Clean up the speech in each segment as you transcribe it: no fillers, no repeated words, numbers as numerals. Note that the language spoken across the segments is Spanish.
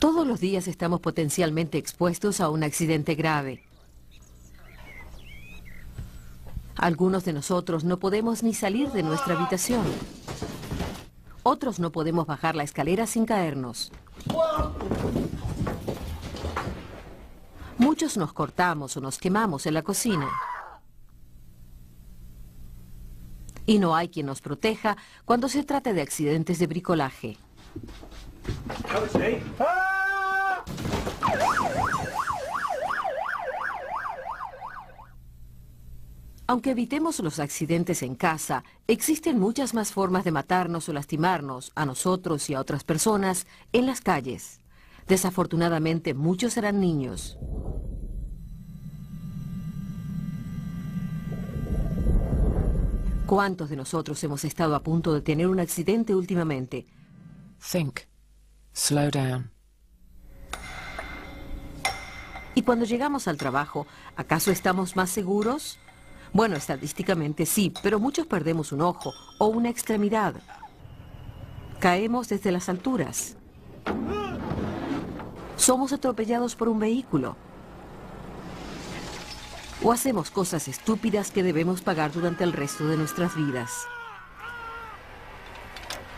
Todos los días estamos potencialmente expuestos a un accidente grave. Algunos de nosotros no podemos ni salir de nuestra habitación. Otros no podemos bajar la escalera sin caernos. Muchos nos cortamos o nos quemamos en la cocina. Y no hay quien nos proteja cuando se trate de accidentes de bricolaje. Aunque evitemos los accidentes en casa, existen muchas más formas de matarnos o lastimarnos, a nosotros y a otras personas, en las calles. Desafortunadamente, muchos serán niños. ¿Cuántos de nosotros hemos estado a punto de tener un accidente últimamente? Think. Slow down. Y cuando llegamos al trabajo, ¿acaso estamos más seguros? Bueno, estadísticamente sí, pero muchos perdemos un ojo o una extremidad. Caemos desde las alturas. Somos atropellados por un vehículo. O hacemos cosas estúpidas que debemos pagar durante el resto de nuestras vidas.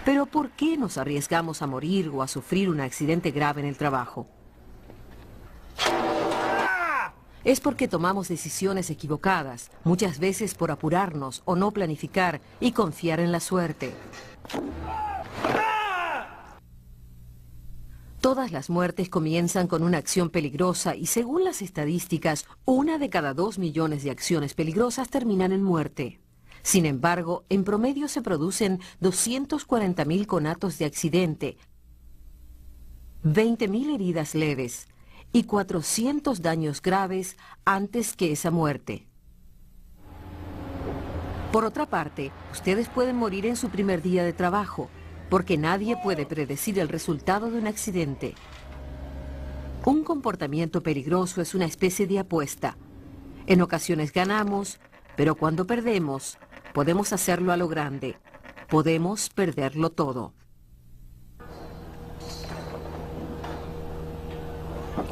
Pero ¿por qué nos arriesgamos a morir o a sufrir un accidente grave en el trabajo? Es porque tomamos decisiones equivocadas, muchas veces por apurarnos o no planificar y confiar en la suerte. Todas las muertes comienzan con una acción peligrosa y según las estadísticas, 1 de cada 2 millones de acciones peligrosas terminan en muerte. Sin embargo, en promedio se producen 240.000 conatos de accidente, 20.000 heridas leves y 400 daños graves antes que esa muerte. Por otra parte, ustedes pueden morir en su primer día de trabajo, porque nadie puede predecir el resultado de un accidente. Un comportamiento peligroso es una especie de apuesta. En ocasiones ganamos, pero cuando perdemos, podemos hacerlo a lo grande. Podemos perderlo todo.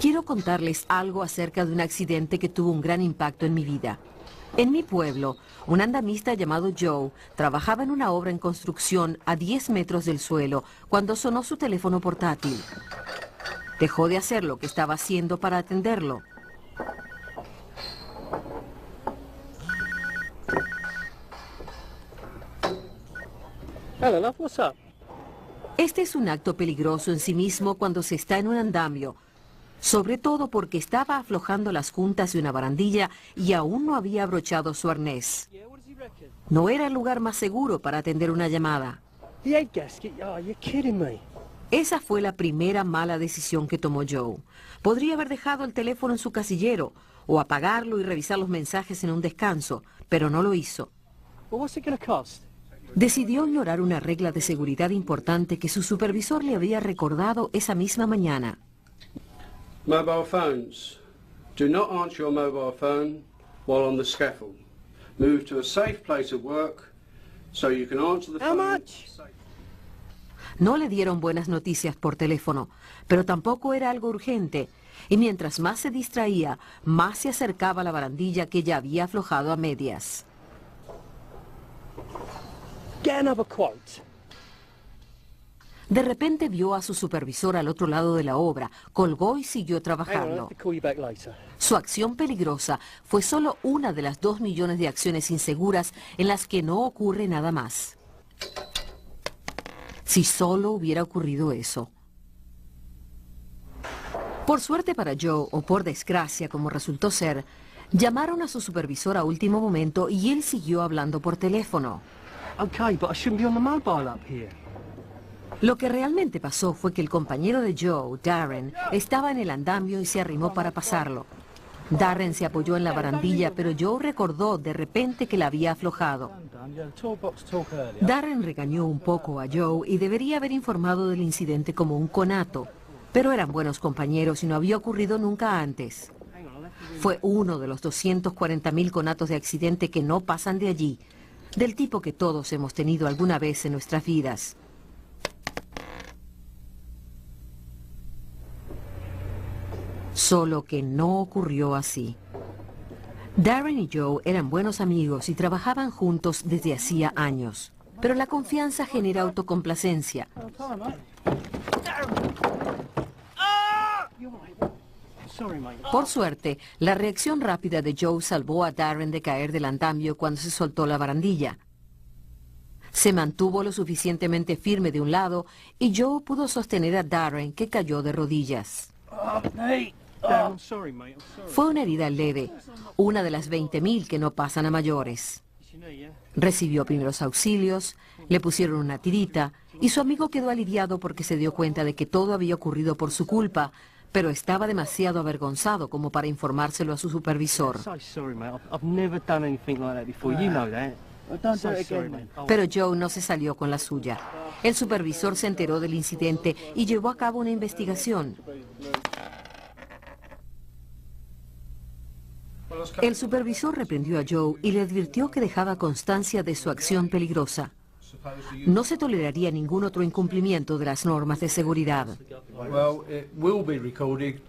Quiero contarles algo acerca de un accidente que tuvo un gran impacto en mi vida. En mi pueblo, un andamista llamado Joe trabajaba en una obra en construcción a 10 metros del suelo cuando sonó su teléfono portátil. Dejó de hacer lo que estaba haciendo para atenderlo. Hello, love, what's up? Este es un acto peligroso en sí mismo cuando se está en un andamio, sobre todo porque estaba aflojando las juntas de una barandilla y aún no había abrochado su arnés. No era el lugar más seguro para atender una llamada. The egg gasket? Oh, you're kidding me. Esa fue la primera mala decisión que tomó Joe. Podría haber dejado el teléfono en su casillero o apagarlo y revisar los mensajes en un descanso, pero no lo hizo. Well, what's it going to cost? Decidió ignorar una regla de seguridad importante que su supervisor le había recordado esa misma mañana. Mobile phones. Do not answer your mobile phone while on the scaffold. Move to a safe place of work so you can answer the phone. How much? No le dieron buenas noticias por teléfono, pero tampoco era algo urgente. Y mientras más se distraía, más se acercaba a la barandilla que ya había aflojado a medias. Get another quote. De repente vio a su supervisor al otro lado de la obra, colgó y siguió Hang on, I'll trabajando. have to call you back later. Su acción peligrosa fue solo una de las 2 millones de acciones inseguras en las que no ocurre nada más. Si solo hubiera ocurrido eso. Por suerte para Joe, o por desgracia como resultó ser, llamaron a su supervisor a último momento y él siguió hablando por teléfono. Okay, but I shouldn't be on the mobile up here. Lo que realmente pasó fue que el compañero de Joe, Darren, estaba en el andamio y se arrimó para pasarlo. Darren se apoyó en la barandilla, pero Joe recordó de repente que la había aflojado. Darren regañó un poco a Joe y debería haber informado del incidente como un conato, pero eran buenos compañeros y no había ocurrido nunca antes. Fue uno de los 240.000 conatos de accidente que no pasan de allí, del tipo que todos hemos tenido alguna vez en nuestras vidas. Solo que no ocurrió así. Darren y Joe eran buenos amigos y trabajaban juntos desde hacía años. Pero la confianza genera autocomplacencia. Sorry, mate. Por suerte, la reacción rápida de Joe salvó a Darren de caer del andamio cuando se soltó la barandilla. Se mantuvo lo suficientemente firme de un lado y Joe pudo sostener a Darren, que cayó de rodillas. I'm sorry, mate. I'm sorry. Fue una herida leve, una de las 20.000 que no pasan a mayores. Recibió primeros auxilios, le pusieron una tirita y su amigo quedó aliviado porque se dio cuenta de que todo había ocurrido por su culpa, pero estaba demasiado avergonzado como para informárselo a su supervisor. So sorry, mate. I've never done anything like that before. You know that. So sorry, mate. Pero Joe no se salió con la suya. El supervisor se enteró del incidente y llevó a cabo una investigación. El supervisor reprendió a Joe y le advirtió que dejaba constancia de su acción peligrosa. No se toleraría ningún otro incumplimiento de las normas de seguridad. Well, it will be recorded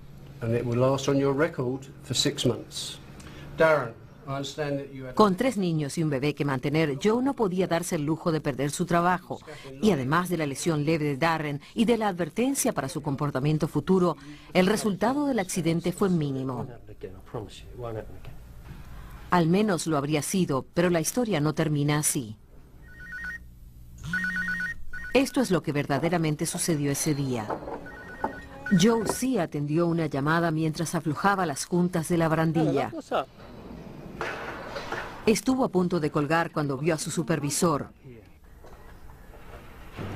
and it will last on your record for 6 months. Darren, I understand that you have... Con 3 niños y un bebé que mantener, Joe no podía darse el lujo de perder su trabajo. Y además de la lesión leve de Darren y de la advertencia para su comportamiento futuro, el resultado del accidente fue mínimo. Again, I promise you, it won't happen again. Al menos lo habría sido, pero la historia no termina así. Esto es lo que verdaderamente sucedió ese día. Joe sí atendió una llamada mientras aflojaba las juntas de la barandilla. What's up? Estuvo a punto de colgar cuando vio a su supervisor.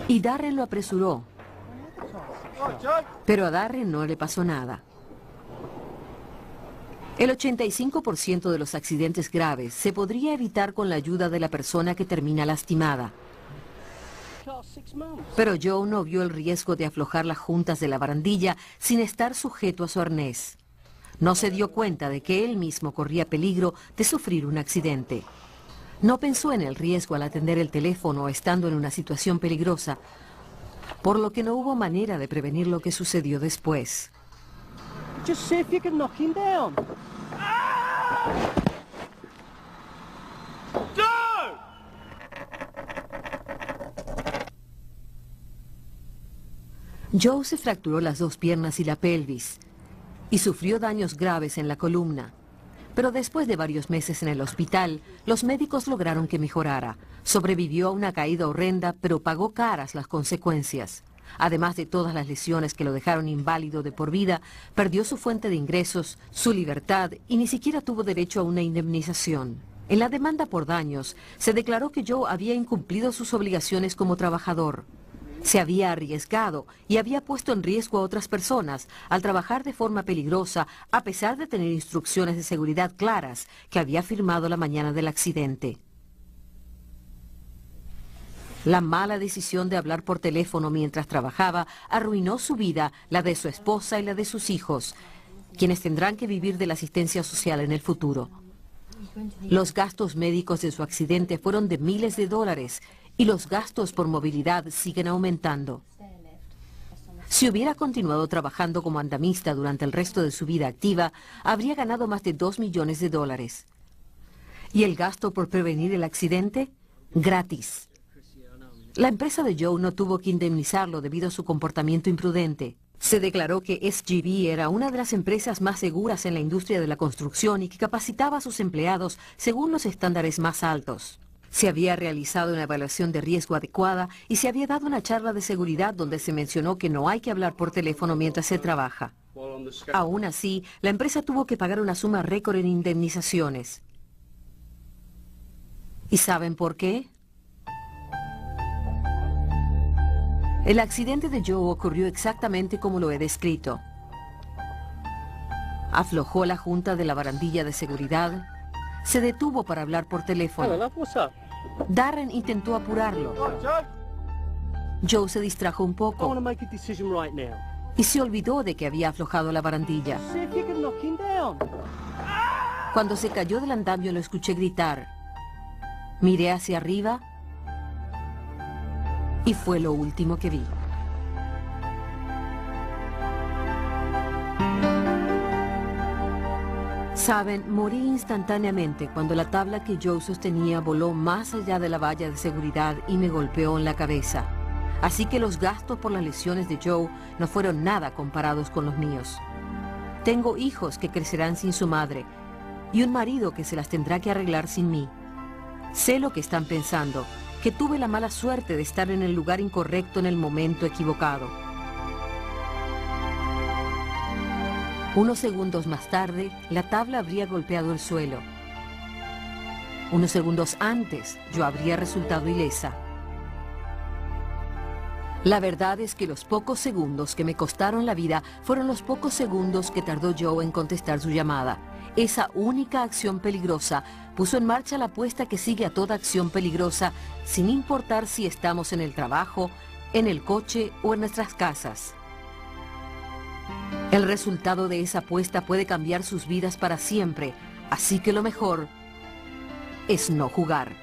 Y Darren lo apresuró. Pero a Darren no le pasó nada. El 85% de los accidentes graves se podría evitar con la ayuda de la persona que termina lastimada. Class 6 months. Pero Joe no vio el riesgo de aflojar las juntas de la barandilla sin estar sujeto a su arnés. No se dio cuenta de que él mismo corría peligro de sufrir un accidente. No pensó en el riesgo al atender el teléfono estando en una situación peligrosa, por lo que no hubo manera de prevenir lo que sucedió después. Just see if you can knock him down. Joe se fracturó las 2 piernas y la pelvis y sufrió daños graves en la columna. Pero después de varios meses en el hospital, los médicos lograron que mejorara. Sobrevivió a una caída horrenda, pero pagó caras las consecuencias. Además de todas las lesiones que lo dejaron inválido de por vida, perdió su fuente de ingresos, su libertad y ni siquiera tuvo derecho a una indemnización. En la demanda por daños, se declaró que Joe había incumplido sus obligaciones como trabajador. Se había arriesgado y había puesto en riesgo a otras personas al trabajar de forma peligrosa, a pesar de tener instrucciones de seguridad claras que había firmado la mañana del accidente. La mala decisión de hablar por teléfono mientras trabajaba arruinó su vida, la de su esposa y la de sus hijos, quienes tendrán que vivir de la asistencia social en el futuro. Los gastos médicos de su accidente fueron de miles de dólares y los gastos por movilidad siguen aumentando. Si hubiera continuado trabajando como andamista durante el resto de su vida activa, habría ganado más de $2 millones. ¿Y el gasto por prevenir el accidente? Gratis. La empresa de Joe no tuvo que indemnizarlo debido a su comportamiento imprudente. Se declaró que SGV era una de las empresas más seguras en la industria de la construcción y que capacitaba a sus empleados según los estándares más altos. Se había realizado una evaluación de riesgo adecuada y se había dado una charla de seguridad donde se mencionó que no hay que hablar por teléfono mientras se trabaja. Aún así, la empresa tuvo que pagar una suma récord en indemnizaciones. ¿Y saben por qué? El accidente de Joe ocurrió exactamente como lo he descrito. Aflojó la junta de la barandilla de seguridad, se detuvo para hablar por Hello, teléfono. love. What's up? Darren intentó apurarlo. Joe se distrajo un I want to poco make a decision right now. y se olvidó de que había aflojado la barandilla. See if you can knock him down. Cuando se cayó del andamio lo escuché gritar. Miré hacia arriba y fue lo último que vi. Saben, morí instantáneamente cuando la tabla que Joe sostenía voló más allá de la valla de seguridad y me golpeó en la cabeza. Así que los gastos por las lesiones de Joe no fueron nada comparados con los míos. Tengo hijos que crecerán sin su madre y un marido que se las tendrá que arreglar sin mí. Sé lo que están pensando, que tuve la mala suerte de estar en el lugar incorrecto en el momento equivocado. Unos segundos más tarde, la tabla habría golpeado el suelo. Unos segundos antes, yo habría resultado ilesa. La verdad es que los pocos segundos que me costaron la vida fueron los pocos segundos que tardó Joe en contestar su llamada. Esa única acción peligrosa puso en marcha la apuesta que sigue a toda acción peligrosa, sin importar si estamos en el trabajo, en el coche o en nuestras casas. El resultado de esa apuesta puede cambiar sus vidas para siempre, así que lo mejor es no jugar.